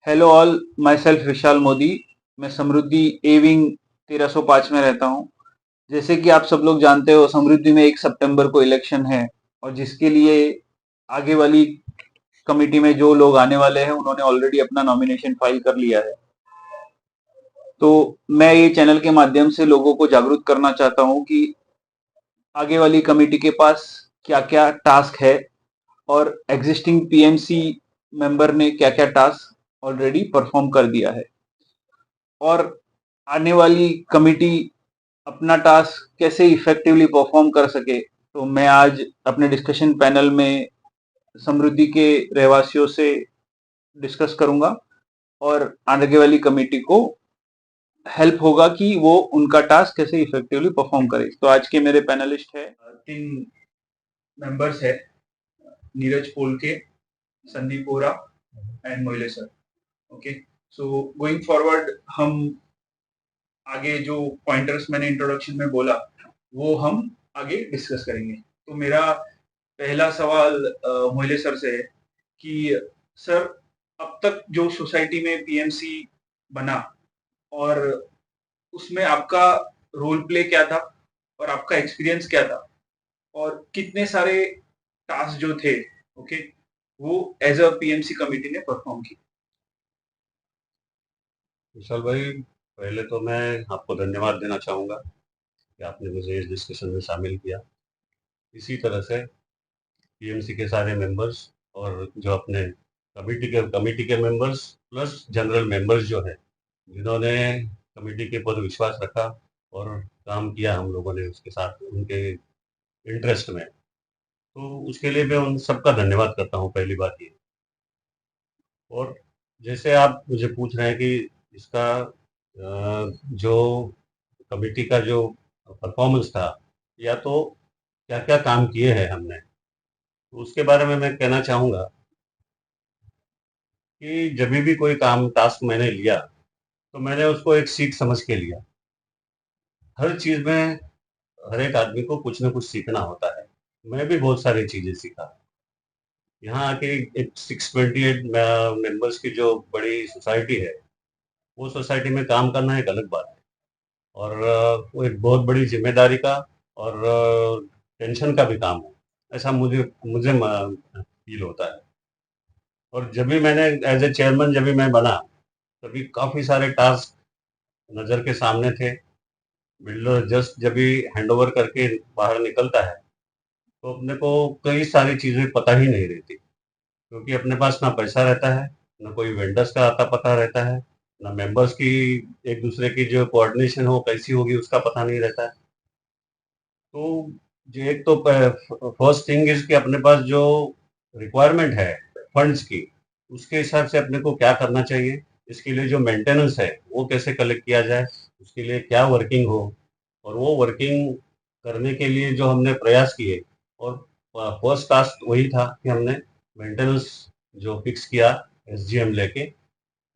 Hello all, my self विशाल मोदी। मैं समृद्धि A wing 1305 में रहता हूँ। जैसे कि आप सब लोग जानते हो, समृद्धि में 1 सितंबर को इलेक्शन है और जिसके लिए आगे वाली कमेटी में जो लोग आने वाले हैं उन्होंने ऑलरेडी अपना नॉमिनेशन फाइल कर लिया है। तो मैं ये चैनल के माध्यम से लोगों को जागरूक करना चाहता हूँ कि आगे वाली कमेटी के पास क्या क्या टास्क है और एग्जिस्टिंग पीएमसी मेंबर ने क्या क्या टास्क ऑलरेडी परफॉर्म कर दिया है, और आने वाली कमिटी अपना टास्क कैसे इफेक्टिवली परफॉर्म कर सके। तो मैं आज अपने डिस्कशन पैनल में समृद्धि के रहवासियों से डिस्कस करूंगा और आगे वाली कमेटी को हेल्प होगा कि वो उनका टास्क कैसे इफेक्टिवली परफॉर्म करे। तो आज के मेरे पैनलिस्ट है, 3 मेंबर्स है, Neeraj Polke, Sandeep Ora and Moile sir. Okay, so going forward हम आगे जो पॉइंटर्स मैंने इंट्रोडक्शन में बोला वो हम आगे डिस्कस करेंगे। तो मेरा पहला सवाल मोहिले सर से है कि सर, अब तक जो सोसाइटी में पीएमसी बना और उसमें आपका रोल प्ले क्या था और आपका एक्सपीरियंस क्या था, और कितने सारे टास्क जो थे, ओके, वो एज अ पीएमसी कमेटी ने परफॉर्म की। विशाल भाई, पहले तो मैं आपको धन्यवाद देना चाहूँगा कि आपने मुझे इस डिस्कशन में शामिल किया। इसी तरह से पीएमसी के सारे मेंबर्स और जो अपने कमिटी के मेंबर्स प्लस जनरल मेंबर्स जो हैं, जिन्होंने कमेटी के ऊपर विश्वास रखा और काम किया हम लोगों ने उसके साथ उनके इंटरेस्ट में, तो उसके लिए मैं उन सबका धन्यवाद करता हूँ, पहली बात ये। और जैसे आप मुझे पूछ रहे हैं कि इसका जो कमेटी का जो परफॉर्मेंस था, या तो क्या क्या काम किए हैं हमने, तो उसके बारे में मैं कहना चाहूँगा कि जब भी कोई काम टास्क मैंने लिया, तो मैंने उसको एक सीख समझ के लिया। हर चीज़ में हर एक आदमी को कुछ ना कुछ सीखना होता है। मैं भी बहुत सारी चीज़ें सीखा। यहाँ आके एक 628 मेंबर्स की जो बड़ी सोसाइटी है, वो सोसाइटी में काम करना एक अलग बात है। और वो एक बहुत बड़ी जिम्मेदारी का और टेंशन का भी काम है, ऐसा मुझे मुझे फील होता है। और जब भी मैंने एज ए चेयरमैन जब भी मैं बना, तभी काफ़ी सारे टास्क नज़र के सामने थे। बिल्डर जस्ट जब भी हैंड ओवर करके बाहर निकलता है, तो अपने को कई सारी चीज़ें पता ही नहीं रहती, क्योंकि अपने पास ना पैसा रहता है, ना कोई वेंडर्स का आता पता रहता है, ना मेंबर्स की एक दूसरे की जो कोऑर्डिनेशन हो कैसी होगी उसका पता नहीं रहता है। तो जो एक तो फर्स्ट थिंग इज कि अपने पास जो रिक्वायरमेंट है फंड्स की, उसके हिसाब से अपने को क्या करना चाहिए, इसके लिए जो मेंटेनेंस है वो कैसे कलेक्ट किया जाए, उसके लिए क्या वर्किंग हो, और वो वर्किंग करने के लिए जो हमने प्रयास किए। और फर्स्ट टास्क वही था कि हमने मेंटेनेंस जो फिक्स किया एसजीएम लेके,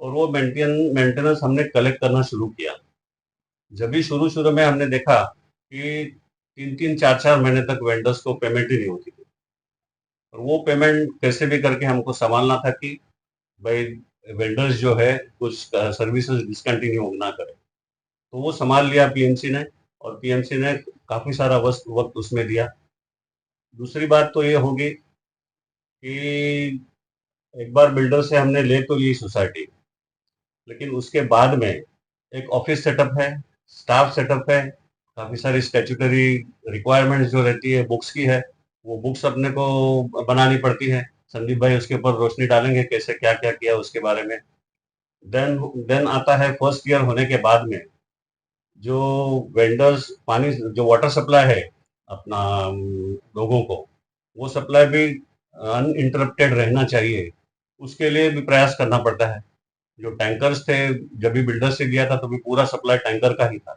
और वो मेंटेनेंस हमने कलेक्ट करना शुरू किया। जब भी शुरू शुरू में हमने देखा कि 3-3 4-4 महीने तक वेंडर्स को पेमेंट ही नहीं होती थी, और वो पेमेंट कैसे भी करके हमको संभालना था कि भाई वेंडर्स जो है कुछ सर्विसेज डिसकंटिन्यू ना करे। तो वो संभाल लिया पीएमसी ने, और पीएमसी ने काफ़ी सारा वक्त वक्त उसमें दिया। दूसरी बात तो ये होगी कि एक बार बिल्डर से हमने ले तो ली सोसाइटी, लेकिन उसके बाद में एक ऑफिस सेटअप है, स्टाफ सेटअप है, काफ़ी सारी स्टैट्यूटरी रिक्वायरमेंट्स जो रहती है बुक्स की है, वो बुक्स अपने को बनानी पड़ती है। संदीप भाई उसके ऊपर रोशनी डालेंगे कैसे क्या क्या किया उसके बारे में। देन देन आता है फर्स्ट ईयर होने के बाद में जो वेंडर्स पानी जो वाटर सप्लाई है अपना लोगों को, वो सप्लाई भी अनइंटरप्टेड रहना चाहिए, उसके लिए भी प्रयास करना पड़ता है। जो टैंकर्स थे, जब भी बिल्डर से लिया था तो भी पूरा सप्लाई टैंकर का ही था।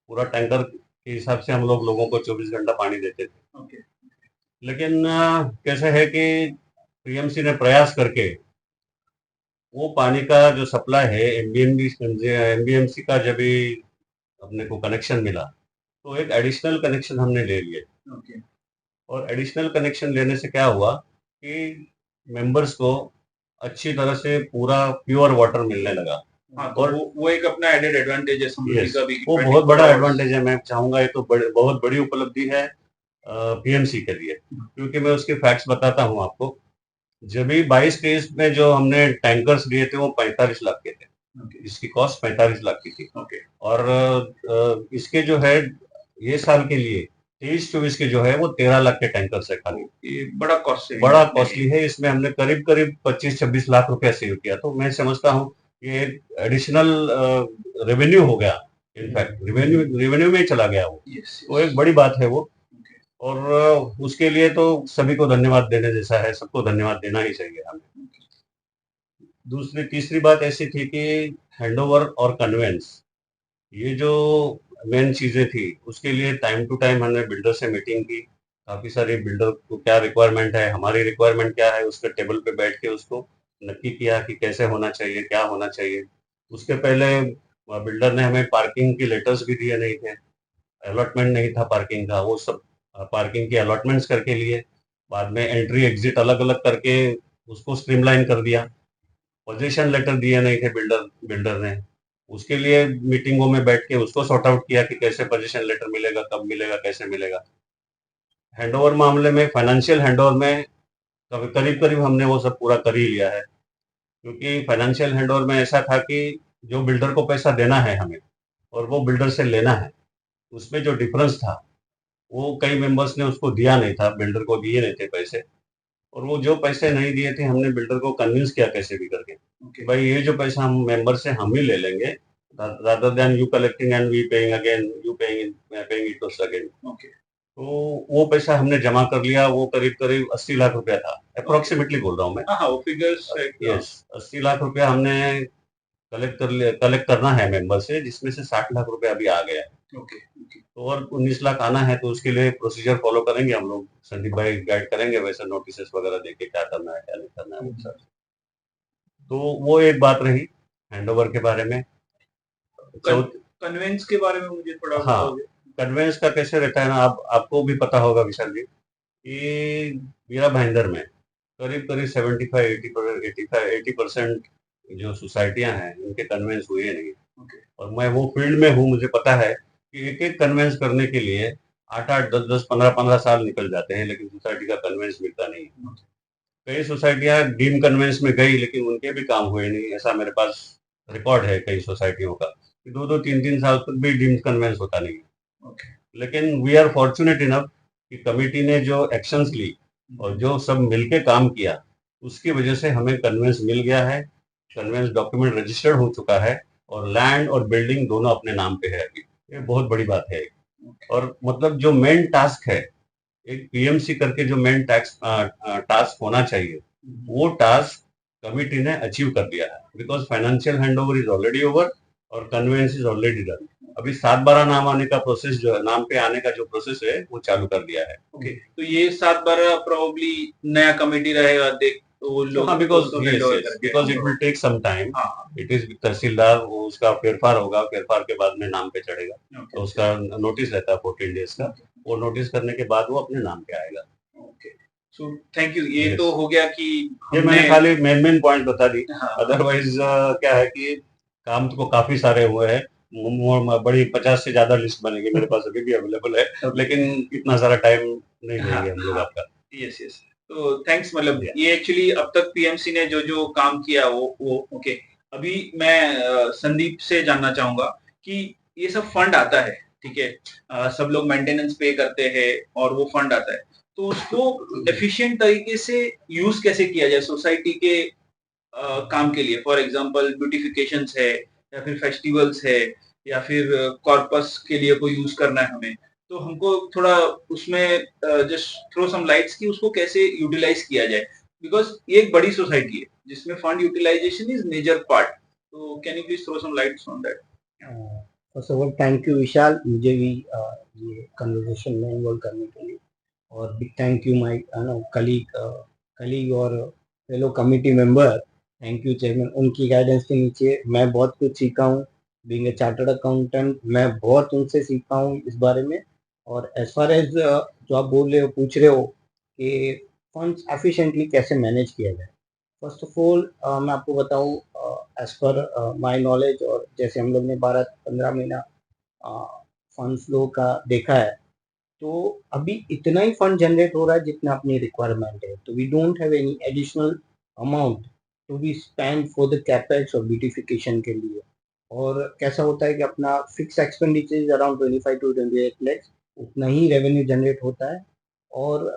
पूरा टैंकर के हिसाब से हम लोगों को 24 घंटा पानी देते थे। ओके। लेकिन कैसे है कि पीएमसी ने प्रयास करके वो पानी का जो सप्लाई है एमबीएमसी का जब भी अपने को कनेक्शन मिला, तो एक एडिशनल कनेक्शन हमने ले लिए। ओके। और एडिशनल कनेक्शन लेने से क्या हुआ कि मेंबर्स को अच्छी तरह से पूरा प्योर वाटर मिलने लगा। हाँ, तो वो एक अपना एडेड एडवांटेज है समृद्धि का भी, वो बहुत बड़ा एडवांटेज है। मैं चाहूंगा ये तो बहुत बड़ी उपलब्धि है पीएमसी के लिए, क्योंकि मैं उसके फैक्ट्स बताता हूँ आपको। जब भी 22-23 में जो हमने टैंकर्स लिए थे वो 45 लाख के थे। इसकी कॉस्ट 45 लाख की थी। और इसके जो है ये साल के लिए 23-24 के जो है वो 13 लाख के टैंकर्स है खाली। ये बड़ा कॉस्टली है। इसमें हमने करीब करीब 25-26 लाख रुपया सेव किया। तो मैं समझता हूँ ये एडिशनल रेवेन्यू हो गया। इनफैक्ट रेवेन्यू में चला गया वो। तो एक बड़ी बात है वो। और उसके लिए तो सभी को धन्यवाद देने जैसा है, सबको धन्यवाद देना ही चाहिए हमें। तीसरी बात ऐसी थी कि हैंडओवर और कन्वेंस, ये जो मेन चीजें थी, उसके लिए टाइम टू टाइम हमने बिल्डर से मीटिंग की। काफी सारे बिल्डर को क्या रिक्वायरमेंट है, हमारी रिक्वायरमेंट क्या है, उसके टेबल पे बैठ के उसको नक्की किया कि कैसे होना चाहिए, क्या होना चाहिए। उसके पहले बिल्डर ने हमें पार्किंग की लेटर्स भी दिए नहीं थे, अलॉटमेंट नहीं था पार्किंग का, वो सब पार्किंग की अलॉटमेंट्स करके लिए। बाद में एंट्री एग्जिट अलग अलग करके उसको स्ट्रीमलाइन कर दिया। पोजीशन लेटर दिए नहीं थे बिल्डर ने, उसके लिए मीटिंगों में बैठ के उसको सॉर्ट आउट किया कि कैसे पोजीशन लेटर मिलेगा, कब मिलेगा, कैसे मिलेगा। हैंडओवर मामले में, फाइनेंशियल हैंडओवर में करीब करीब हमने वो सब पूरा कर ही लिया है। क्योंकि फाइनेंशियल हैंडओवर में ऐसा था कि जो बिल्डर को पैसा देना है हमें और वो बिल्डर से लेना है, उसमें जो डिफरेंस था वो कई मेंबर्स ने उसको दिया नहीं था, बिल्डर को दिए नहीं थे पैसे। और वो जो पैसे नहीं दिए थे, हमने बिल्डर को कन्विंस किया कैसे भी करके कि भाई ये जो पैसा हम मेंबर से हम ही ले लेंगे, rather than you collecting and we paying again, you paying it again. तो वो पैसा हमने जमा कर लिया। वो करीब करीब 80 लाख रुपया था, अप्रोक्सीमेटली बोल रहा हूँ मैं। वो फिगर्स, यस, 80 लाख रुपया हमने कलेक्ट करना है मेंबर से, जिसमें से 60 लाख रुपया अभी आ गया है। तो और 19 लाख आना है, तो उसके लिए प्रोसीजर फॉलो करेंगे हम लोग। संदीप भाई गाइड करेंगे वैसे, नोटिस वगैरह देके क्या करना है क्या नहीं करना है सर। तो वो एक बात रही हैंडओवर के बारे में। कन्वेंस के बारे में मुझे थोड़ा बताओगे? कन्वेंस का कैसे रहता है ना, आपको भी पता होगा विशाल जी, कि मीरा भाईंदर में करीब करीब 75-80% जो सोसाइटियां हैं उनके कन्वेंस हुए नहीं। और मैं वो फील्ड में हूँ, मुझे पता है कि एक एक कन्वेंस करने के लिए 8-8, 10-10, 15-15 साल निकल जाते हैं, लेकिन सोसाइटी का कन्वेंस मिलता नहीं। कई सोसाइटियां डीम कन्वेंस में गई, लेकिन उनके भी काम हुए नहीं। ऐसा मेरे पास रिकॉर्ड है कई सोसाइटियों का, 2-2, 3-3 साल तक भी डीम कन्वेंस होता नहीं। लेकिन वी आर फॉर्चुनेट इनफ कि कमिटी ने जो एक्शंस ली और जो सब मिलके काम किया, उसकी वजह से हमें कन्वेंस मिल गया है। कन्वेंस डॉक्यूमेंट रजिस्टर्ड हो चुका है और लैंड और बिल्डिंग दोनों अपने नाम पे है अभी। ये बहुत बड़ी बात है। और मतलब जो मेन टास्क है, एक पीएमसी करके जो मेन टास्क होना चाहिए, वो टास्क कमिटी ने अचीव कर दिया है। Because financial handover is already over और कन्वेंस इज ऑलरेडी डन। अभी 7/12 नाम आने का प्रोसेस, जो है नाम पे आने का जो प्रोसेस है, वो चालू कर दिया है। तो ये 7/12 प्रोबेबली नया कमेटी रहेगा, देख तो वो लोग, because it will take some time. It is tehsildar, वो उसका फेरफार होगा, फेरफार के बाद में नाम पे चढ़ेगा। तो उसका नोटिस रहता है 14 डेज का। वो नोटिस करने के बाद वो अपने नाम पे आएगा। So thank you. ये तो हो गया कि ये मैंने खाली मेन पॉइंट बता दी। अदरवाइज क्या है कि काम तो काफी सारे हुए हैं, बड़ी 50 से ज्यादा लिस्ट बनेगी मेरे पास, अभी भी अवेलेबल है, लेकिन इतना सारा टाइम नहीं देंगे हम लोग आपका। यस यस, तो थैंक्स। मतलब ये एक्चुअली अब तक पीएमसी ने जो जो काम किया वो ओके। अभी मैं संदीप से जानना चाहूंगा कि ये सब फंड आता है, ठीक है, सब लोग मेंटेनेंस पे करते हैं और वो फंड आता है, तो उसको एफिशिएंट तरीके से यूज कैसे किया जाए सोसाइटी के काम के लिए? फॉर एग्जांपल ब्यूटिफिकेशंस है, या फिर फेस्टिवल्स है, या फिर कॉर्पस के लिए कोई यूज करना है हमें, तो हमको थोड़ा उसमें जस्ट थ्रो सम लाइट्स कि उसको कैसे यूटिलाइज किया जाए, बिकॉज ये एक बड़ी सोसाइटी है जिसमें fund utilisation is major part. तो can you please throw some lights on that? First of all thank you Vishal, मुझे भी ये कन्वर्सेशन में इन्वॉल्व करने के लिए। और big thank you my colleague और fellow committee member. Thank you chairman, उनकी गाइडेंस के नीचे मैं बहुत कुछ सीखा हूँ। बीइंग ए चार्टर्ड अकाउंटेंट, मैं बहुत उनसे सीखा हूँ इस बारे में। और एज फार एज जो आप बोल रहे हो, पूछ रहे हो कि फंड्स एफिशिएंटली कैसे मैनेज किया जाए, फर्स्ट ऑफ ऑल मैं आपको बताऊं, एज पर माय नॉलेज, और जैसे हम लोग ने 12-15 महीना फंड फ्लो का देखा है, तो अभी इतना ही फंड जनरेट हो रहा है जितना अपनी रिक्वायरमेंट है। तो we don't have any additional amount to be spend for the capex और ब्यूटिफिकेशन के लिए। और कैसा होता है कि अपना fix expenditure around 25 to 28 lakhs, उतना ही रेवेन्यू जनरेट होता है। और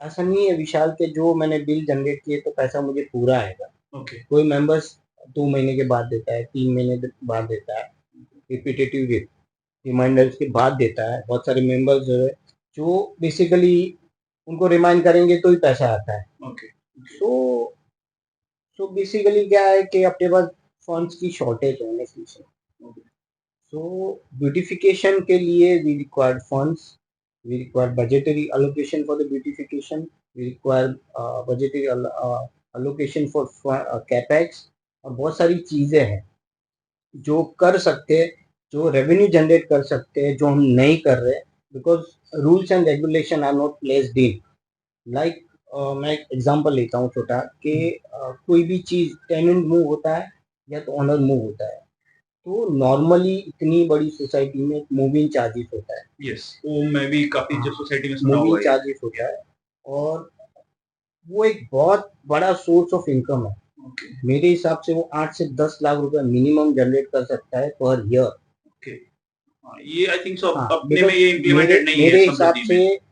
ऐसा नहीं है विशाल के जो मैंने बिल जनरेट किए तो पैसा मुझे पूरा आएगा। ओके कोई मेंबर्स 2 महीने के बाद देता है, 3 महीने बाद देता है, रिपीटेटिव रिमाइंडर्स के बाद देता है। बहुत सारे मेंबर्स जो है जो बेसिकली उनको रिमाइंड करेंगे तो ही पैसा आता है। ओके सो सो बेसिकली क्या है कि अपने पास फंड्स की शॉर्टेज होने की। सो ब्यूटिफिकेशन के लिए we require funds, we require budgetary allocation for the beautification, we require budgetary allocation for capex, और बहुत सारी चीज़ें हैं जो कर सकते हैं, जो रेवेन्यू जनरेट कर सकते हैं, जो हम नहीं कर रहे, because rules and regulation are not placed in. Like मैं एक एग्जांपल लेता हूँ छोटा कि कोई भी चीज़ टेनेंट मूव होता है या तो ओनर मूव होता है, तो नॉर्मली इतनी बड़ी सोसाइटी में मूविंग चार्जेस होता है। यस वो मैं भी काफी जो हाँ, सोसाइटी में सुना हुआ मूविंग है चार्जेस होता है, और वो एक बहुत बड़ा सोर्स ऑफ इनकम है। ओके मेरे हिसाब से वो 8 से 10 लाख रुपए मिनिमम जनरेट कर सकता है पर ईयर। ओके ये आई थिंक सो हाँ, अपने में बिकॉज ये मेरे इम्प्लीमेंटेड नहीं है मेरे हिसाब समृद्धि से में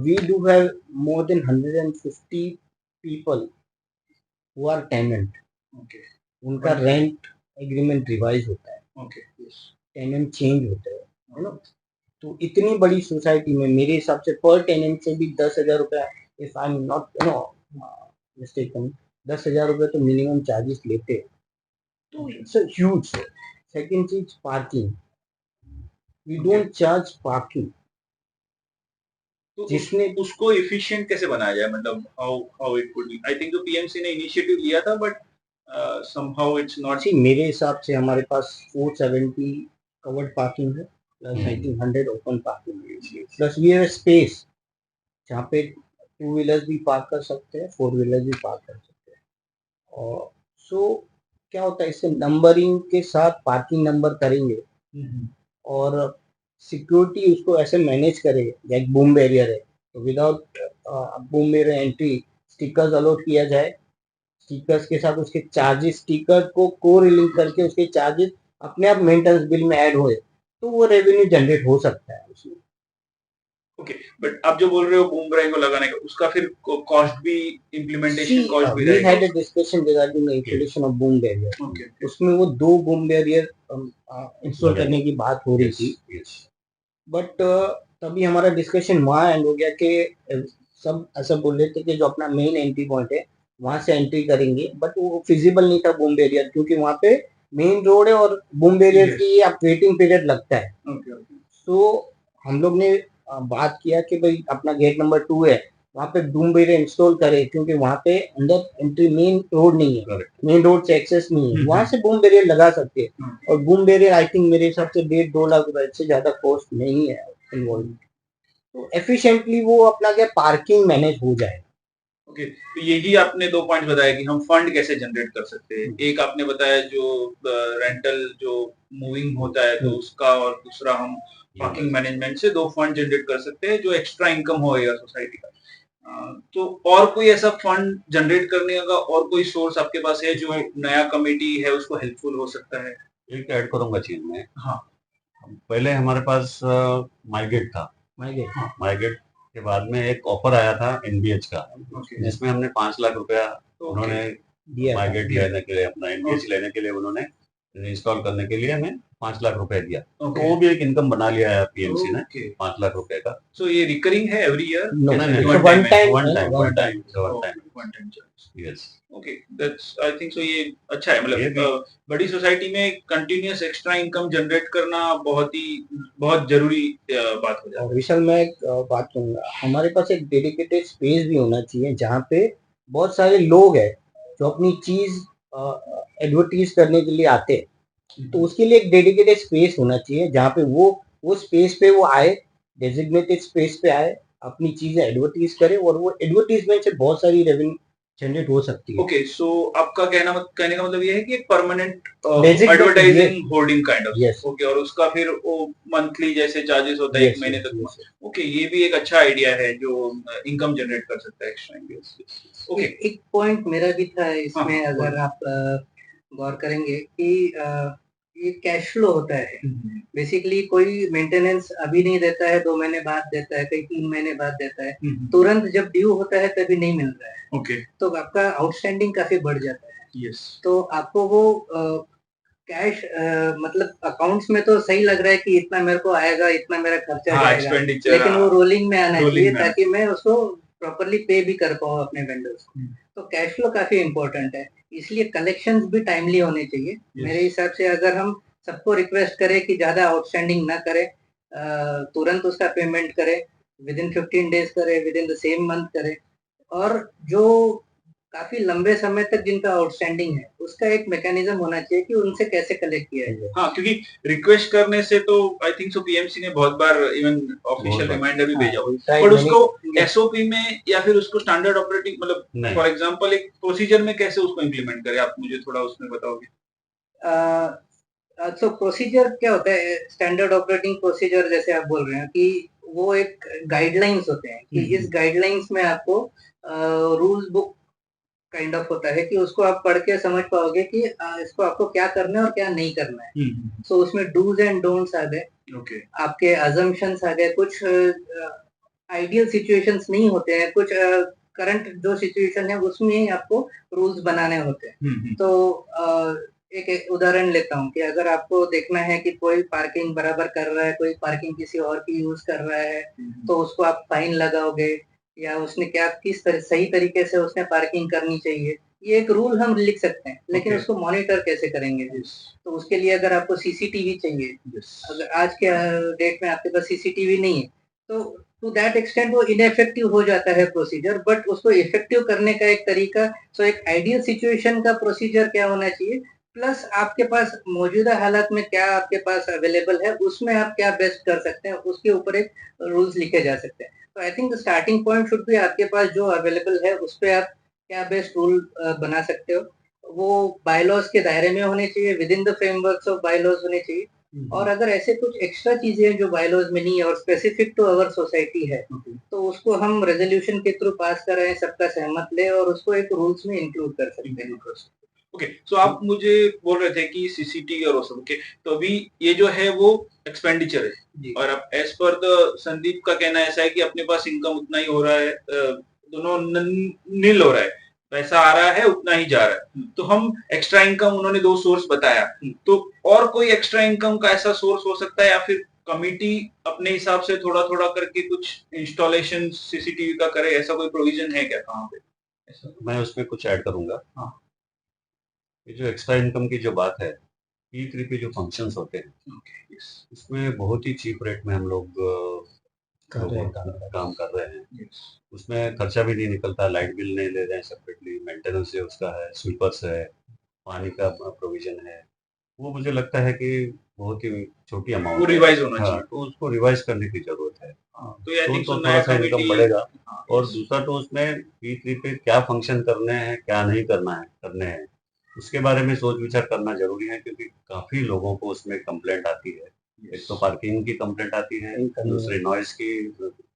we do have more than 150 people who are tenant, okay उनका रेंट एग्रीमेंट रिवाइज होता है, ओके यस टेनेंट चेंज होते हैं, है ना। तो इतनी बड़ी सोसाइटी में मेरे हिसाब से पर टेनेंट से भी 10,000 रुपया, if I am not mistaken, 10,000 रुपये तो मिनिमम चार्जेस लेते हैं। तो इट्स अ ह्यूज। सेकंड चीज parking, we don't charge parking. तो जिसने उसको एफिशिएंट कैसे बनाया जाए मतलब how how it could be I think जो पीएमसी ने इनिशिएटिव लिया था but somehow it's not see मेरे हिसाब से हमारे पास 470 कवर्ड पार्किंग है, plus I think 100 open parking है, प्लस वी हैव स्पेस जहाँ पे टू व्हीलर्स भी पार्क कर सकते हैं, फोर व्हीलर्स भी पार्क कर सकते हैं। और सो क्या होता है, इससे नंबरिंग के साथ पार्किंग नंबर करेंगे, और सिक्योरिटी उसको ऐसे मैनेज करे, लाइक बूम बैरियर है तो without boom barrier entry stickers allot किया जाए, स्टिकर्स के साथ उसके चार्जेस, स्टिकर को कोरिलेट करके उसके चार्जेस अपने आप मेंटेनेंस बिल में ऐड होए, तो वो रेवेन्यू जनरेट हो सकता है उसमें। ओके बट आप जो बोल रहे हो बूमरैंग को लगाने का उसका फिर कॉस्ट भी इम्प्लीमेंटेशन See, कॉस्ट भी we रहेगा had a discussion regarding the installation of boom barrier. Okay उसमें वो 2 boom barrier इंस्टॉल करने की बात हो रही थी, बट तभी हमारा डिस्कशन वहाँ एंड हो गया कि सब ऐसा बोल रहे थे कि जो अपना मेन एंट्री पॉइंट है वहां से एंट्री करेंगे, बट वो फिजिबल नहीं था बूम बैरियर, क्योंकि वहाँ पे मेन रोड है और बूम बैरियर Yes. की आप वेटिंग पीरियड लगता है। ओके ओके तो हम लोग ने बात किया कि भाई अपना गेट नंबर 2 है, वहाँ पे बूम बैरियर इंस्टॉल करे, क्योंकि वहाँ पे अंदर एंट्री मेन रोड नहीं है, मेन रोड से एक्सेस नहीं है, वहाँ से बूम बैरियर लगा सकते हैं। और बूम बैरियर आई थिंक मेरे हिसाब से 1.5-2 लाख रुपए से ज्यादा कॉस्ट नहीं है इन्वॉल्व। तो एफिशिएंटली वो अपना क्या पार्किंग मैनेज हो जाए। ओके तो यही आपने दो पॉइंट बताया कि हम फंड कैसे जनरेट कर सकते हैं एक आपने बताया जो रेंटल जो मूविंग होता है तो उसका और दूसरा हम पार्किंग मैनेजमेंट से दो फंड जनरेट कर सकते हैं जो एक्स्ट्रा इनकम होएगा सोसाइटी का तो और कोई ऐसा फंड जनरेट करने का और कोई सोर्स आपके पास है जो नया कमेटी है उसको हेल्पफुल हो सकता है एक ऐड करूंगा चीज में। हाँ पहले हमारे पास माइगेट था, माइगेट के बाद में एक ऑफर आया था एनबीएच का, ओके जिसमें हमने 5 लाख रुपया उन्होंने माइग्रेट लेने के लिए, अपना एनबीएच लेने के लिए उन्होंने इंस्टॉल करने के लिए हमें 5 लाख रुपए दिया। तो वो भी एक इनकम बना लिया है पीएमसी ने 5 लाख रुपए का। सो ये रिकरिंग है every year one time one time yes okay that's I think so ये अच्छा है मतलब बड़ी सोसाइटी में कंटिन्यूअस एक्स्ट्रा इनकम जनरेट करना बहुत जरूरी बात हो जाती है। विशाल मैं एक बात कहूंगा, हमारे पास एक डेडिकेटेड स्पेस भी होना चाहिए जहाँ पे बहुत सारे लोग हैं जो अपनी चीज एडवर्टीज करने के लिए आते हैं, तो उसके लिए एक डेडिकेटेड स्पेस होना चाहिए जहाँ पे वो स्पेस पे वो आए, डेजिग्नेटेड स्पेस पे आए, अपनी चीजें एडवर्टीज करे, और वो एडवर्टीजमेंट से बहुत सारी रेवेन्यू जनरेट हो सकती है। ओके, सो आपका कहने का मतलब ये है कि एक permanent Basic advertising hoarding kind of. Yes okay, और उसका फिर वो मंथली जैसे चार्जेस होता है एक यस महीने यस तक। यस ओके, ये भी एक अच्छा आइडिया है जो इनकम जनरेट कर सकता है एक्स्ट्रा। ओके, एक पॉइंट मेरा भी था हाँ, इसमें, अगर बोलिए। आप गौर करेंगे कि ये कैश फ्लो होता है। बेसिकली कोई मेंटेनेंस अभी नहीं देता है, 2 महीने बाद देता है, कहीं 3 महीने बाद देता है, तुरंत जब ड्यू होता है तभी नहीं मिल रहा है, ओके, तो आपका आउटस्टैंडिंग काफी बढ़ जाता है। यस, तो आपको वो कैश मतलब अकाउंट्स में तो सही लग रहा है कि इतना मेरे को आएगा, इतना मेरा खर्चा हाँ, जाएगा, एक्सपेंडिचर, लेकिन वो रोलिंग में आना rolling चाहिए में आना ताकि मैं उसको प्रॉपर्ली पे भी कर पाऊँ अपने वेंडर्स को। हम्म। तो कैश फ्लो काफी इम्पोर्टेंट है, इसलिए कलेक्शंस भी टाइमली होने चाहिए। मेरे हिसाब से अगर हम सबको रिक्वेस्ट करें कि ज्यादा आउटस्टैंडिंग ना करे, तुरंत उसका पेमेंट करे, विद इन 15 डेज करे, with in the same month करे, और जो काफी लंबे समय तक जिनका आउटस्टैंडिंग है उसका एक मैकेनिज्म होना चाहिए कि उनसे कैसे कलेक्ट किया जाए। हाँ, क्योंकि रिक्वेस्ट करने से तो आई थिंक सो पीएमसी ने बहुत बार इवन ऑफिशियल रिमाइंडर भी भेजा हो, बट उसको एसओपी में या फिर उसको स्टैंडर्ड ऑपरेटिंग मतलब फॉर एग्जांपल एक प्रोसीजर में कैसे उसको इम्प्लीमेंट करें, आप मुझे थोड़ा उसमें बताओगे? तो प्रोसीजर क्या होता है, स्टैंडर्ड ऑपरेटिंग प्रोसीजर जैसे आप बोल रहे हैं कि वो एक गाइडलाइंस होते हैं कि इस गाइडलाइंस में आपको रूल्स बुक काइंड ऑफ होता है कि उसको आप पढ़ के समझ पाओगे कि इसको आपको क्या करना है और क्या नहीं करना है। सो उसमें डूज एंड डोंट्स आ गए, ओके, आपके अजम्पशंस आ गए, कुछ आइडियल सिचुएशंस नहीं होते हैं, कुछ करंट जो सिचुएशन है उसमें ही आपको रूल्स बनाने होते हैं। तो एक उदाहरण लेता हूँ कि अगर आपको देखना है कि कोई पार्किंग बराबर कर रहा है, कोई पार्किंग किसी और की यूज कर रहा है, तो उसको आप फाइन लगाओगे, या उसने क्या किस तरह सही तरीके से उसने पार्किंग करनी चाहिए, ये एक रूल हम लिख सकते हैं, लेकिन Okay. उसको मॉनिटर कैसे करेंगे? तो उसके लिए अगर आपको सीसीटीवी चाहिए, अगर आज के डेट में आपके पास सीसीटीवी नहीं है, तो टू दैट एक्सटेंट वो इनएफेक्टिव हो जाता है प्रोसीजर, बट उसको इफेक्टिव करने का एक तरीका, सो एक आइडियल सिचुएशन का प्रोसीजर क्या होना चाहिए, प्लस आपके पास मौजूदा हालत में क्या आपके पास अवेलेबल है, उसमें आप क्या बेस्ट कर सकते हैं, उसके ऊपर एक रूल्स लिखे जा सकते हैं। तो I think starting point should भी आपके पास जो अवेलेबल है उस पर आप क्या बेस्ट रूल बना सकते हो, वो बायलॉज के दायरे में होने चाहिए, with in the frameworks of bylaws होने चाहिए। और अगर ऐसे कुछ एक्स्ट्रा चीजें हैं जो बायलॉज में नहीं है और स्पेसिफिक टू अवर सोसाइटी है, तो उसको हम रेजोल्यूशन के थ्रू पास कर रहे हैं, सबका सहमत ले और उसको एक रूल्स में इंक्लूड कर सकते हैं। ओके, सो आप मुझे बोल रहे थे कि सीसीटी और वो सब, ओके, तो अभी ये जो है वो एक्सपेंडिचर है, और अब एज पर द संदीप का कहना ऐसा है कि अपने पास इनकम उतना ही हो रहा है, दोनों नील हो रहा है, पैसा आ रहा है उतना ही जा रहा है, तो हम एक्स्ट्रा इनकम, उन्होंने 2 सोर्स बताया, तो और कोई एक्स्ट्रा इनकम का ऐसा सोर्स हो सकता है, या फिर कमिटी अपने हिसाब से थोड़ा थोड़ा करके कुछ इंस्टॉलेशन सीसीटीवी का करे, ऐसा कोई प्रोविजन है क्या कहाँ पे? मैं उसमें कुछ ऐड करूंगा। हाँ, ये जो एक्स्ट्रा इनकम की जो बात है, P3 पे जो फंक्शंस होते हैं, उसमें बहुत ही चीप रेट में हम लोग काम कर रहे हैं। उसमें खर्चा भी नहीं निकलता, लाइट बिल नहीं ले रहे हैं सेपरेटली, मेंटेनेंस है उसका है, स्वीपर्स है, पानी का प्रोविजन है। वो मुझे लगता है कि बहुत ही छोटी वो अमाउंट है। रिवाइज होना हाँ, चाहिए। तो उसको रिवाइज करने की जरूरत है। तो आई थिंक तो सो थोड़ा नया सा इनकम कमिटी, बढ़ेगा। हाँ, और दूसरा तो उसमें P3 पे क्या फंक्शन करने हैं, क्या नहीं करने हैं, उसके बारे में सोच विचार करना जरूरी है, क्योंकि काफी लोगों को उसमें कंप्लेंट आती है। एक तो पार्किंग की कंप्लेंट आती है, दूसरी नॉइज की,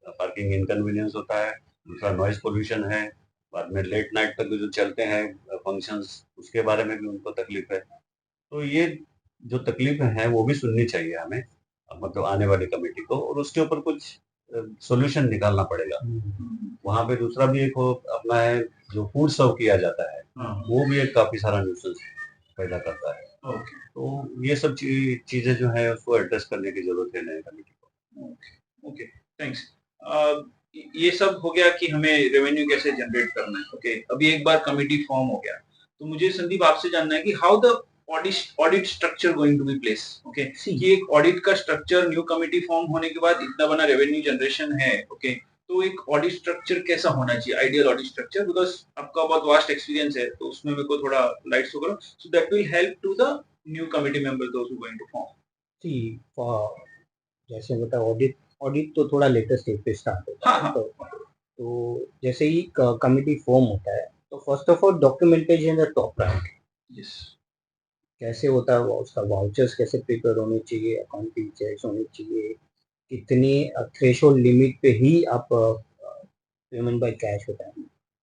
पार्किंग इनकन्वीनियंस होता है, दूसरा नॉइज पोल्यूशन है, बाद में लेट नाइट तक जो चलते हैं फंक्शंस, उसके बारे में भी उनको तकलीफ है। तो ये जो तकलीफें हैं वो भी सुननी चाहिए हमें, मतलब आने वाली कमेटी को, और उसके ऊपर कुछ सॉल्यूशन निकालना पड़ेगा। वहाँ पे दूसरा भी एक अपना है, जो फूड सर्व किया जाता है, वो भी एक काफी सारा न्यूसेंस पैदा करता है। तो ये सब चीजें जो है उसको एड्रेस करने की जरूरत है नई कमेटी को। Okay, thanks. ये सब हो गया कि हमें रेवेन्यू कैसे जनरेट करना है। ओके, अभी एक बार कमेटी फॉर्म हो गया, तो मुझे संदीप आपसे जानना है कि how the audit structure going to be place. Okay, कि एक ऑडिट का स्ट्रक्चर, न्यू कमेटी फॉर्म होने के बाद इतना बड़ा रेवेन्यू जनरेशन है, ओके, तो एक ऑडिट स्ट्रक्चर कैसा होना चाहिए, आइडियल ऑडिट स्ट्रक्चर, बिकॉज आपका बहुत वास्ट एक्सपीरियंस है, तो उसमें मेरे को थोड़ा लाइट शो करो, so that will help to the new committee member those who going to form. जैसे मतलब ऑडिट तो थोड़ा लेटेस्ट स्टेज पे स्टार्ट होता है। तो जैसे ही कमिटी फॉर्म होता है तो फर्स्ट ऑफ ऑल डॉक्यूमेंटेशन है टॉप प्रायोरिटी। यस। कैसे होता है वो, उसका वाउचर्स कैसे प्रिपेयर होने चाहिए, अकाउंटिंग चेक्स होने चाहिए, कितनी थ्रेशोल्ड लिमिट पे ही आप पेमेंट बाय कैश होता है।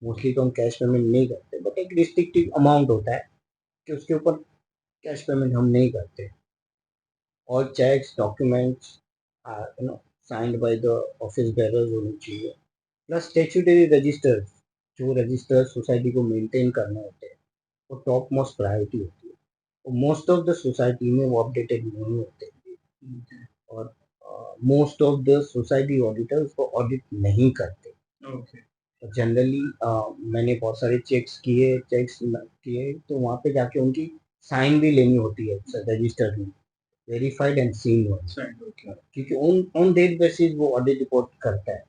मोस्टली तो हम कैश पेमेंट नहीं करते, बट एक रिस्ट्रिक्टिव अमाउंट होता है कि उसके ऊपर कैश पेमेंट हम नहीं करते। और checks documents signed by the office bearers होने चाहिए, प्लस स्टेचुटरी रजिस्टर्स, जो रजिस्टर सोसाइटी को मेंटेन करने होते हैं, वो टॉप मोस्ट प्रायोरिटी होती है। और मोस्ट ऑफ द सोसाइटी में वो अपडेटेड नहीं होते, और most of the society auditor उसको ऑडिट नहीं करते। ओके। जनरली मैंने बहुत सारे चेक्स किए तो वहाँ पे जाके उनकी साइन भी लेनी होती है रजिस्टर में, वेरीफाइड एंड सीन वन, क्योंकि ऑन डेट बेसिस वो ऑडिट रिपोर्ट करता है।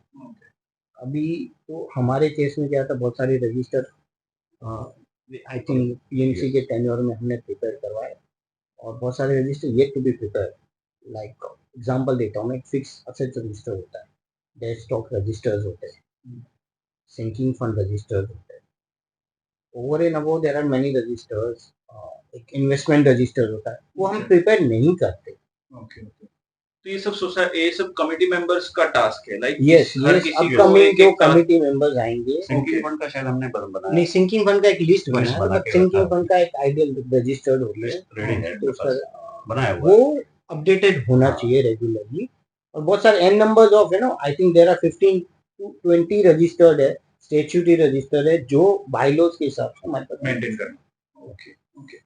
अभी तो हमारे केस में क्या था, बहुत सारे रजिस्टर आई थिंक पीएमसी के टेन्योर में हमने प्रिपेयर करवाए, और बहुत सारे register yet to be prepare. Like example देता हूँ मैं, एक फिक्स असेट रजिस्टर होता है, डेट स्टॉक रजिस्टर्स होते हैं, सिंकिंग फंड रजिस्टर्स होते हैं, over and above there are many registers. एक इन्वेस्टमेंट रजिस्टर होता है, वो हम प्रिपेयर नहीं करते। ओके। तो ये सब कमिटी मेंबर्स का टास्क है, लाइक यस हर यस, किसी को अपकमिंग एक जो एक कमिटी मेंबर्स आएंगे, सिंकिंग फंड का शायद हमने बनाया नहीं सिंकिंग फंड का एक लिस्ट बना है, बना बट के सिंकिंग रखा है। फंड का एक आइडियल रजिस्टर्ड होती है, लिस्ट रेडी है तो मेरे उसका पास, बनाया हुआ है। वो अपडेटेड होना चाहिए रेगुलरली। और बहुत सारे an numbers of I think there are 15 to 20 registered है, स्टैट्यूटरी रजिस्टर है, जो बायलॉज के हिसाब से हमारे पास मेंटेन करना। Okay okay.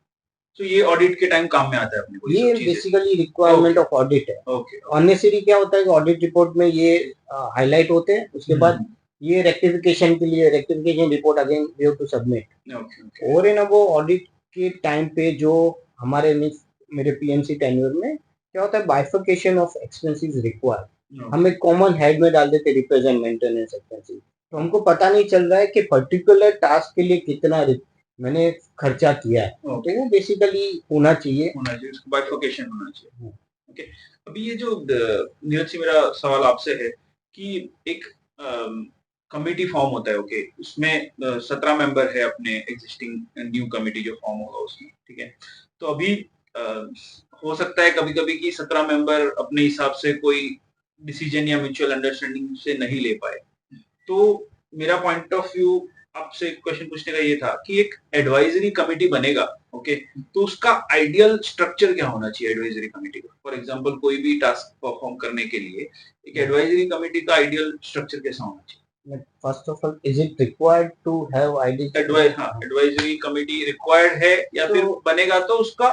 तो ये ऑडिट के टाइम काम में आता है अपने को ये सब चीजें। बेसिकली रिक्वायरमेंट ऑफ ऑडिट है। ओके। अननेसेसरी क्या होता है कि ऑडिट रिपोर्ट में ये हाईलाइट होते हैं, उसके बाद ये रेक्टिफिकेशन के लिए rectification report again we have to submit. Okay. और इन वो ऑडिट के टाइम पे जो हमारे मेरे पीएमसी टेन्योर में क्या होता है, बाइफर्केशन ऑफ एक्सपेंसेस रिक्वायर्ड। हम एक कॉमन हेड में डाल देते रिप्रेजेंट मेंटेनेंस एक्सपेंसेस, तो हमको पता नहीं चल रहा है कि पर्टिकुलर टास्क के लिए कितना मैंने खर्चा किया है। तो वो बेसिकली होना चाहिए, उसको बाइफर्केशन होना चाहिए। ओके। अभी ये जो नीरज जी, मेरा सवाल आपसे है कि एक कमिटी फॉर्म होता है, ओके, उसमें 17 मेंबर है अपने एग्जिस्टिंग न्यू कमिटी जो फॉर्म होगा उसमें, ठीक है। तो अभी हो सकता है कभी कभी कि 17 मेंबर अपने हिसाब से कोई डिसीजन या म्यूचुअल अंडरस्टैंडिंग से नहीं ले पाए। तो मेरा पॉइंट ऑफ व्यू आपसे क्वेश्चन पूछने का ये था कि एक एडवाइजरी कमिटी बनेगा, ओके, तो उसका आइडियल स्ट्रक्चर क्या होना चाहिए एडवाइजरी कमिटी का? फॉर एग्जांपल कोई भी टास्क परफॉर्म करने के लिए एक एडवाइजरी कमिटी का आइडियल स्ट्रक्चर कैसा होना चाहिए? First of all, is it required to have advisory committee required है या फिर बनेगा तो उसका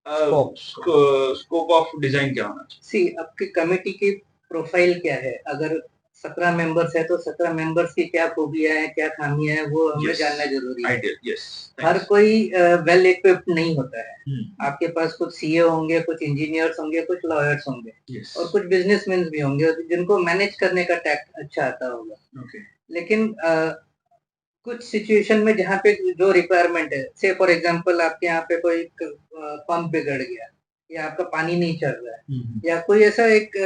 स्कोप ऑफ डिजाइन क्या होना चाहिए? सी, आपकी कमिटी की प्रोफाइल क्या है? अगर 17 मेंबर्स है तो 17 मेंबर्स की क्या खूबियां हैं, क्या खामियां हैं, वो हमें जानना जरूरी है। आइडियल, हर कोई वेल इक्विप्ड नहीं होता है। आपके पास कुछ सीए होंगे, कुछ इंजीनियर्स होंगे, कुछ लॉयर्स होंगे, और कुछ बिजनेसमैन भी होंगे जिनको मैनेज करने का टैक्ट अच्छा आता होगा। लेकिन कुछ सिचुएशन में जहाँ पे जो रिक्वायरमेंट है, से फॉर एग्जांपल आपके यहाँ पे कोई पंप बिगड़ गया, या आपका पानी नहीं चल रहा है, या कोई ऐसा एक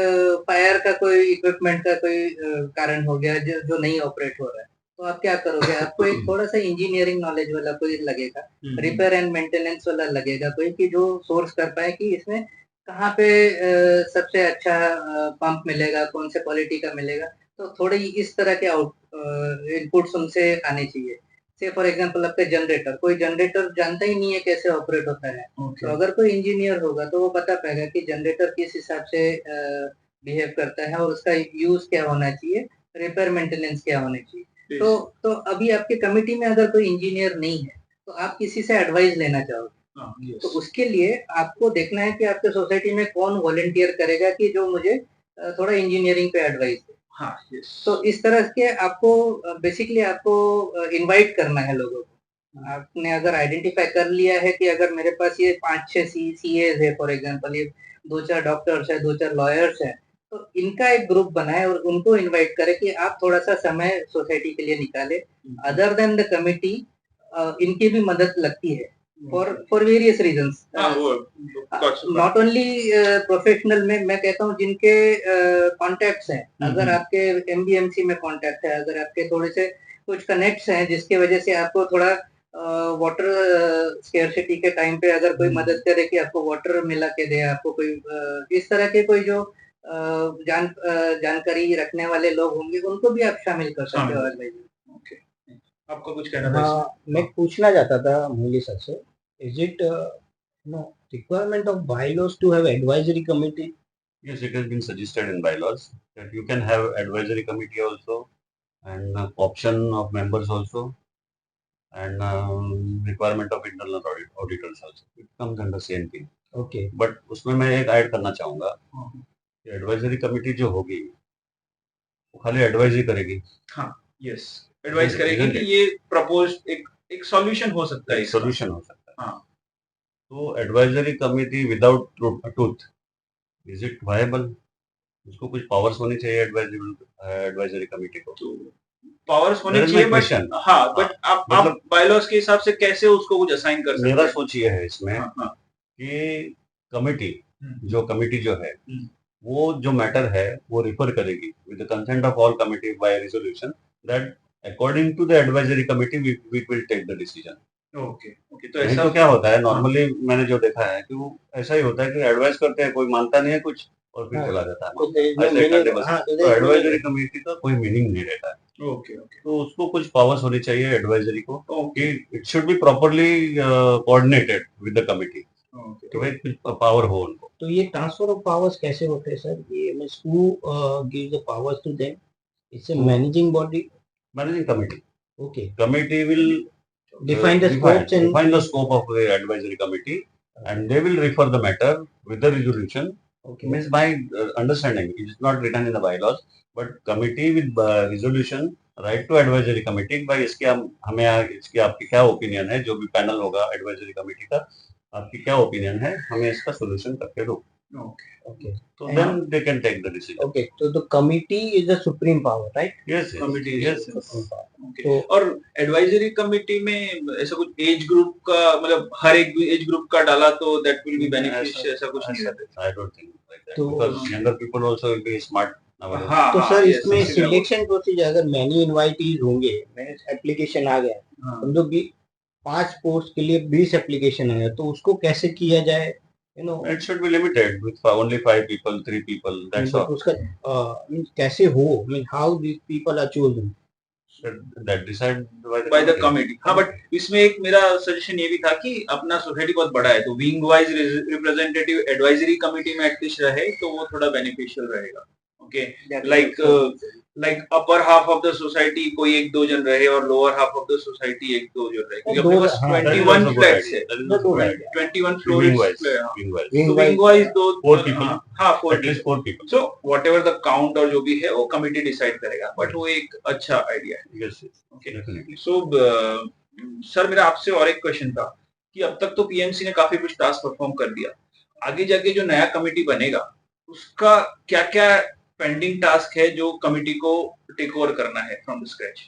फायर का कोई इक्विपमेंट का कोई कारण हो गया जो नहीं ऑपरेट हो रहा है, तो आप क्या करोगे? आपको एक थोड़ा सा इंजीनियरिंग नॉलेज वाला कोई लगेगा, रिपेयर एंड मेंटेनेंस वाला लगेगा कोई, कि जो सोर्स कर पाए कि इसमें कहाँ पे सबसे अच्छा पंप मिलेगा, कौन से क्वालिटी का मिलेगा। तो थोड़ी इस तरह के इनपुट्स उनसे आने चाहिए। से फॉर एग्जांपल आपका जनरेटर, कोई जनरेटर जानता ही नहीं है कैसे ऑपरेट होता है, तो अगर कोई इंजीनियर होगा तो वो बता पाएगा कि जनरेटर किस हिसाब से बिहेव करता है और उसका यूज क्या होना चाहिए, रिपेयर मेंटेनेंस क्या होनी चाहिए। तो अभी आपके कमिटी में अगर कोई इंजीनियर नहीं है तो आप किसी से एडवाइस लेना चाहोगे, तो उसके लिए आपको देखना है कि आपके सोसाइटी में कौन वॉलंटियर करेगा कि जो मुझे थोड़ा इंजीनियरिंग पे एडवाइस दे। तो इस तरह के आपको बेसिकली आपको इनवाइट करना है लोगों को। आपने अगर आइडेंटिफाई कर लिया है कि अगर मेरे पास ये 5-6 सीएज है, फॉर एग्जांपल ये 2-4 डॉक्टर्स है, 2-4 लॉयर्स है, तो इनका एक ग्रुप बनाए और उनको इनवाइट करे कि आप थोड़ा सा समय सोसाइटी के लिए निकाले। अदर देन द कमिटी, इनकी भी मदद लगती है for various reasons, not only professional में। मैं कहता हूँ जिनके कॉन्टैक्ट्स हैं, अगर आपके एमबीएमसी में कॉन्टैक्ट है, अगर आपके थोड़े से कुछ कनेक्ट्स हैं जिसकी वजह से आपको थोड़ा वाटर स्केर्सिटी के टाइम पे अगर कोई मदद करे कि आपको वाटर मिला के दे, आपको कोई इस तरह के कोई जो जानकारी रखने वाले लोग होंगे उनको भी आप शामिल कर सकते हो एडवाइजर। ओके, आपका कुछ कहना था हाँ, मैं पूछना चाहता था मोहिली सर से, is it no requirement of bylaws to have advisory committee? Yes, it has been suggested in bylaws that you can have advisory committee also and option of members also and requirement of internal auditors also. It comes under same thing. Okay. But उसमें मैं एक add करना चाहूँगा कि advisory committee जो होगी वो खाली एडवाइज ही करेगी। हाँ, यस, एडवाइस करेगी कि ये प्रपोज एक सॉल्यूशन हो सकता है, सॉल्यूशन हो सकता है। हाँ, तो advisory committee without truth is it viable? उसको कुछ पावर्स होनी चाहिए एडवाइजरी कमिटी को। पावर्स होने चाहिए, बट हाँ, बट आप बायलॉज के हिसाब से कैसे उसको कुछ असाइन कर सकते हैं? मेरा सोच ये है इसमें कि कमिटी जो है वो जो मैटर है वो रिफर करेगी with the consent of all committee by resolution that according to the advisory committee we will take the decision. Okay, तो नहीं ऐसा तो क्या होता है नॉर्मली मैंने जो देखा है कि वो ऐसा ही होता है कि एडवाइस करते हैं, कोई मानता नहीं है कुछ और फिर चला जाता है। तो एडवाइजरी कमेटी का कोई मीनिंग नहीं रहता है। ओके, तो उसको कुछ पावर्स होनी चाहिए एडवाइजरी को कि it should be properly coordinated with the committee, तो भाई कुछ पावर हो उनको। तो ये ट्रांसफर ऑफ पावर्स कैसे होते हैं सर? ये means who gives the powers to them? It's a managing body, managing committee. Okay, committee will define the scopes and define the scope of the advisory committee and they will refer the matter with the resolution. okay, Means my understanding, it is not written in the bylaws, but committee with resolution right to advisory committee by इसके हमें इसकी आपकी क्या opinion है, जो भी panel होगा advisory committee का, आपकी क्या ओपिनियन है, हमें इसका सोल्यूशन करके दो। okay, So then they can take the decision. okay, so the committee is the supreme power, right? Yes, Committee is yes, Supreme power. तो और एडवाइजरी कमिटी में ऐसा कुछ एज ग्रुप का, मतलब हर एक एज ग्रुप का डाला तो दैट विल बी बेनिफिशियल, ऐसा कुछ नहीं है। I don't think like that तो because younger people also will be smart nowadays. हाँ, तो सर yes, इसमें yes, सिलेक्शन प्रोसीजर, अगर मैनी इनवाइटीज होंगे, एप्लीकेशन आ गया, हाँ, समझो कि 5 पोस्ट के लिए 20 एप्लीकेशन आया, तो उसको कैसे किया जाए? You know, It should be limited with only 5 people, 3 people. That's all. उसका कैसे हो, mean how these people are chosen? That decide by the committee. हाँ, बट इसमें एक मेरा सजेशन ये भी था कि अपना सोसाइटी बहुत बड़ा है, तो wing wise representative advisory committee में एटलीस्ट रहे तो वो थोड़ा बेनिफिशियल रहेगा। Okay, like upper half of the society कोई 1-2 जन रहे और lower half of the society 1-2 जन रहे, क्योंकि अपने पास 21 फ्लैट्स है, 21 फ्लोर wing wise. तो विंग वाइज दो 4 people. हाँ, 4 At least 4 people. So whatever the count और जो भी है वो कमिटी डिसाइड करेगा, बट वो एक अच्छा आइडिया है। Yes, yes. Okay. Definitely. So sir, मेरा आपसे और एक क्वेश्चन था कि अब तक तो पीएमसी ने काफी कुछ टास्क परफॉर्म कर दिया, आगे जाके जो नया कमिटी बनेगा उसका क्या क्या पेंडिंग टास्क है जो कमिटी को टेक ओवर करना है फ्रॉम द स्क्रैच?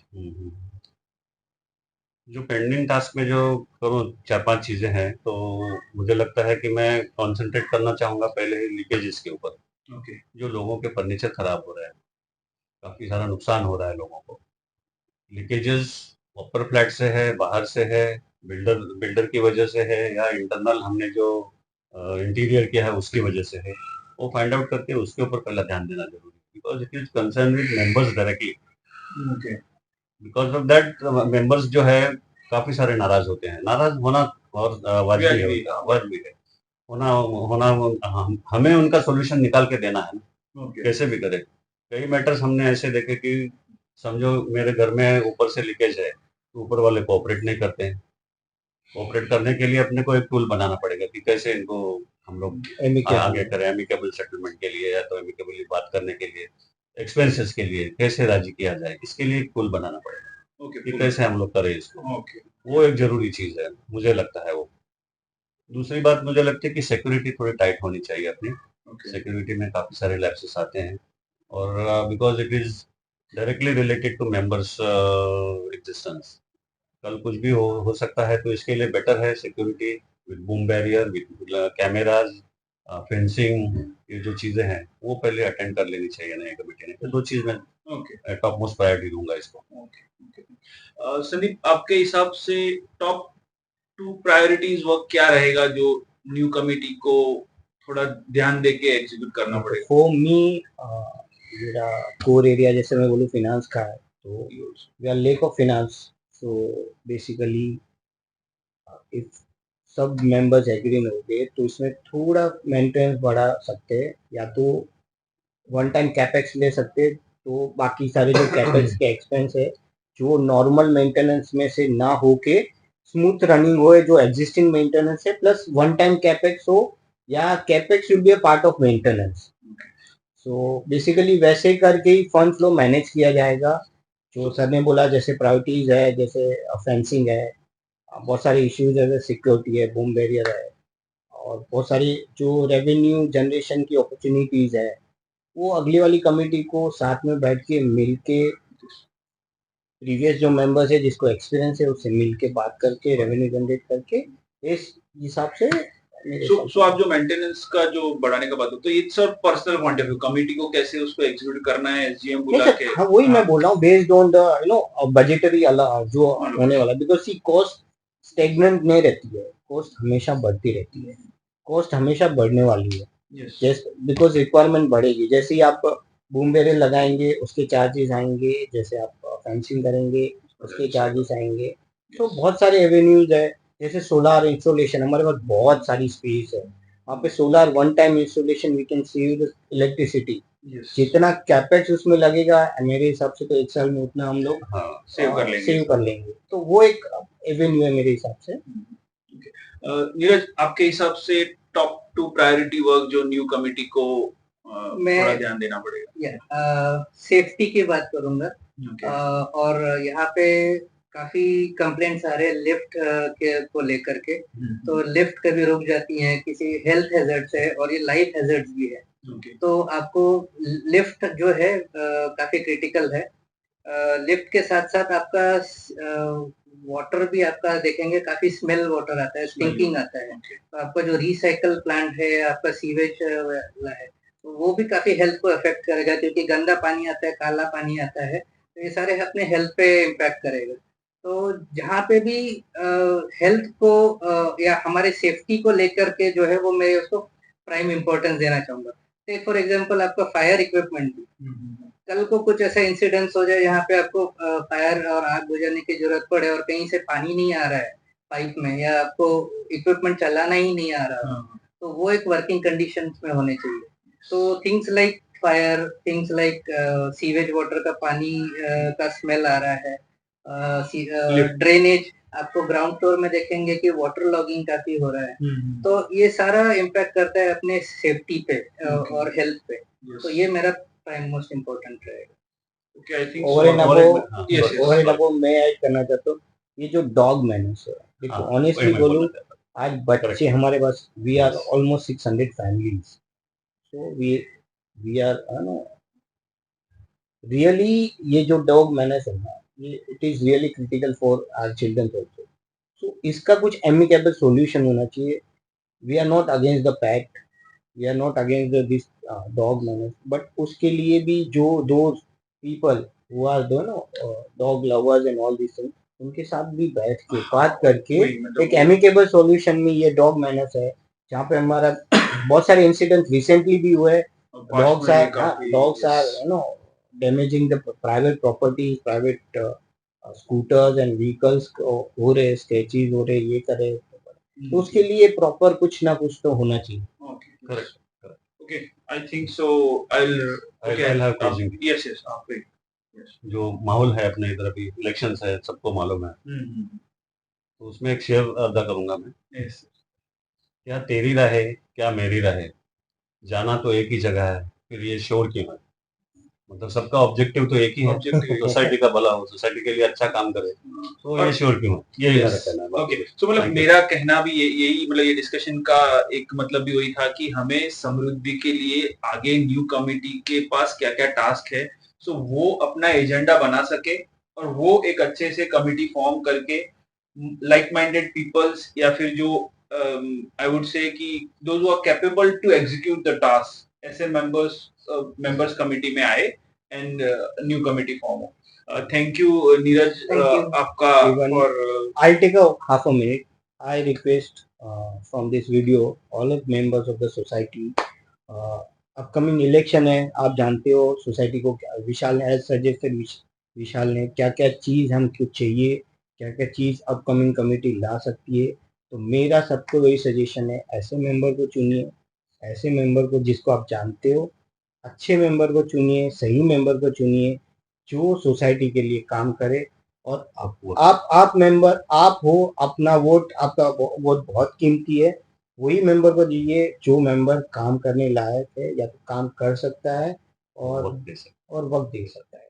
जो पेंडिंग टास्क में जो करूँ 4-5 चीजें हैं, तो मुझे लगता है कि मैं कंसंट्रेट करना चाहूंगा पहले लीकेजेस के ऊपर। ओके, जो लोगों के फर्नीचर खराब हो रहा है, काफी सारा नुकसान हो रहा है लोगों को। लीकेजेस अपर फ्लैट से है, बाहर से है, बिल्डर की वजह से है, या इंटरनल हमने जो इंटीरियर किया है उसकी वजह से है, वो फाइंड आउट करके उसके ऊपर पहला ध्यान देना जरूरी है, because it is concern with members directly. Okay, because of that members जो है काफी सारे नाराज होते हैं। नाराज होना और वाजिब है, होना हमें उनका सोल्यूशन निकाल के देना है ना, कैसे भी करे। कई मैटर्स हमने ऐसे देखे कि समझो मेरे घर में ऊपर से लीकेज है, तो ऊपर वाले कोऑपरेट नहीं करते हैं। कोऑपरेट करने के लिए अपने को एक टूल बनाना पड़ेगा कि कैसे इनको हम लोग आगे करें, एमिकेबल सेटलमेंट के लिए, या तो एमिकेबली बात करने के लिए, एक्सपेंसेस के लिए कैसे राजी किया जाए, इसके लिए एक टूल बनाना पड़ेगा कि कैसे हम लोग करें इसको। वो एक जरूरी चीज है, मुझे लगता है वो। दूसरी बात मुझे लगती है कि सिक्योरिटी थोड़ी टाइट होनी चाहिए अपनी। सिक्योरिटी में काफी सारे लैप्सेस आते हैं, और because it is directly related to members existence, कल कुछ भी हो सकता है, तो इसके लिए बेटर है security with boom barrier, with cameras, fencing, ये जो चीजें हैं वो पहले अटेंड कर लेनी चाहिए नई कमेटी ने। तो 2 चीज मैं ओके टॉप मोस्ट प्रायोरिटी दूंगा इसको। ओके। संदीप, आपके हिसाब से टॉप 2 प्रायोरिटीज वर्क क्या रहेगा जो न्यू कमिटी को थोड़ा ध्यान देके एग्जीक्यूट करना पड़ेगा? फॉर मी मेरा कोर एरिया जैसे मैं बोलूँ फिनांस का है, तो we are lack of finance. So basically if सब मेंबर्स एग्री हो गए तो इसमें थोड़ा मेंटेनेंस बढ़ा सकते हैं, या तो वन टाइम कैपेक्स ले सकते हैं, तो बाकी सारे जो कैपेक्स के एक्सपेंस है जो नॉर्मल मेंटेनेंस में से ना होके स्मूथ रनिंग हो, जो एग्जिस्टिंग मेंटेनेंस है प्लस वन टाइम कैपेक्स हो, या capex will be a part of maintenance. So basically वैसे करके ही फंड फ्लो मैनेज किया जाएगा। जो सर ने बोला जैसे प्रायोरिटीज है, जैसे फेंसिंग है, बहुत सारे इश्यूज है, सिक्योरिटी है, बूम बैरियर है, और बहुत सारी जो रेवेन्यू जनरेशन की अपॉर्चुनिटीज है, वो अगली वाली कमेटी को साथ में बैठ के मिल के प्रीवियस जो मेंबर्स है जिसको एक्सपीरियंस है उससे मिल के बात करके रेवेन्यू जनरेट करके इस हिसाब से सो आप जो मेंटेनेंस का जो बढ़ाने का बात हो, तो it's a personal point of view, committee को कैसे उसको एग्जीक्यूट करना है एसजीएम बुला के। हाँ वही मैं बोल रहा हूँ, बेस्ड ऑन द बजटरी जो होने वाला, बिकॉज सी कॉस्ट स्टेगनेंट नहीं रहती है, कॉस्ट हमेशा बढ़ती रहती है, कॉस्ट हमेशा बढ़ने वाली है। जैसे बिकॉज रिक्वायरमेंट बढ़ेगी, जैसे ही आप बूम बैरियर लगाएंगे उसके चार्जेस आएंगे, जैसे आप फेंसिंग करेंगे उसके चार्जेस आएंगे। तो बहुत सारे एवेन्यूज है, जैसे सोलार इंस्टॉलेशन, हमारे पास बहुत सारी स्पेस है वहाँ पे, solar one time installation we can save electricity. जितना कैपेक्स उसमें लगेगा मेरे हिसाब से तो एक साल में उतना हम लोग सेव कर लेंगे, तो वो एक एवेन्यू है मेरे हिसाब से। नीरज, आपके हिसाब से टॉप 2 प्रायोरिटी वर्क जो न्यू कमिटी को थोड़ा ध्यान देना पड़ेगा? सेफ्टी की बात करूंगा। और यहाँ पे काफी कंप्लेंट्स आ रहे हैं लिफ्ट के को लेकर के। तो लिफ्ट कभी रुक जाती है, किसी हेल्थ हैजर्ड्स है और ये लाइफ हैजर्ड्स भी है। तो आपको लिफ्ट जो है काफी क्रिटिकल है। लिफ्ट के साथ साथ आपका वाटर भी आपका देखेंगे, काफी स्मेल वाटर आता है, स्टिंकिंग आता है। तो आपका जो रिसाइकल प्लांट है, आपका सीवेज है, तो वो भी काफी हेल्थ को अफेक्ट करेगा, क्योंकि गंदा पानी आता है, काला पानी आता है, तो ये सारे अपने हेल्थ पे इम्पैक्ट करेगा। तो जहाँ पे भी हेल्थ को या हमारे सेफ्टी को लेकर के जो है वो मैं उसको प्राइम इम्पोर्टेंस देना चाहूंगा। फॉर एग्जाम्पल आपका फायर इक्विपमेंट भी, कल को कुछ ऐसा इंसिडेंस हो जाए यहाँ पे आपको फायर और आग बुझाने की जरूरत पड़े और कहीं से पानी नहीं आ रहा है पाइप में, या आपको इक्विपमेंट चलाना ही नहीं आ रहा, तो वो एक वर्किंग कंडीशंस में होने चाहिए। तो things like fire, things like sewage water का पानी का स्मेल आ रहा है, ड्रेनेज, आपको ग्राउंड फ्लोर में देखेंगे कि वाटर लॉगिंग काफी हो रहा है। तो ये सारा इम्पैक्ट करता है अपने सेफ्टी पे और हेल्थ पे। तो ये मेरा प्राइम मोस्ट इम्पोर्टेंट रहेगा। Okay, I think over and so. Above मैं ऐड करना चाहता हूँ, ये जो डॉग मैनर्स है, देखो ऑनेस्टली बोलूँ, आज बच्चे हमारे पास, we are almost 600 families, so we are really, ये जो डॉग मैनर्स है ना, ये it is really critical for our children also. So इसका कुछ एमिकेबल सॉल्यूशन होना चाहिए। We are not against the pet, we are not against this dog manners, but उसके लिए भी जो दो people who are dog lovers and all this thing, उनके साथ भी बैठ के बात करके एक एमिकेबल सॉल्यूशन में ये डॉग मैनर्स है, जहाँ पे हमारा बहुत सारे इंसिडेंट रिसेंटली भी हुए। Dogs are damaging the private property, private scooters and vehicles हो रहे, स्क्रैचेस हो रहे, ये करे, तो उसके लिए प्रॉपर कुछ ना कुछ तो होना चाहिए। Correct. Okay, I think so. I'll have closing. Yes. Please. Yes. जो माहौल है अपने इधर अभी इलेक्शंस है, सबको मालूम है, तो उसमें एक शेयर अदा करूंगा मैं। Yes. क्या तेरी राह है, क्या मेरी राह है, जाना तो एक ही जगह है, फिर ये शोर क्यों है। मतलब सबका ऑब्जेक्टिव तो एक ही है, सोसाइटी का भला हो, सोसाइटी के लिए अच्छा काम करे, तो ये शोर क्यों है, यही मेरा कहना है। ओके, सो मतलब मेरा कहना भी यही, मतलब ये डिस्कशन का एक मतलब भी वही था कि हमें समृद्धि के लिए आगे न्यू कमिटी के पास क्या क्या टास्क है, सो वो अपना एजेंडा बना सके और वो एक अच्छे से कमिटी फॉर्म करके लाइक माइंडेड पीपल्स, या फिर जो आई वुड से कि those who are capable to execute the task, ऐसे मेंबर्स कमिटी में आए एंड न्यू कमिटी फॉर्म हो। Thank you Neeraj, Thank you. आपका Even for I'll take a half a minute. I request from this video all of members of the society. Upcoming election है, आप जानते हो society को विशाल ने एज सजेस्टेड, विशाल ने क्या क्या चीज़ हमको चाहिए, क्या क्या चीज़ अपकमिंग कमेटी ला सकती है। तो मेरा सबको वही सजेशन है, ऐसे मेंबर को चुनिए, ऐसे मेंबर को जिसको आप जानते हो, अच्छे मेंबर को चुनिए, सही मेंबर को चुनिए जो सोसाइटी के लिए काम करे। और आप मेंबर आप हो, अपना वोट, आपका वोट बहुत कीमती है, वही मेंबर को दीजिए जो मेंबर काम करने लायक है या तो काम कर सकता है और वक्त दे सकता है।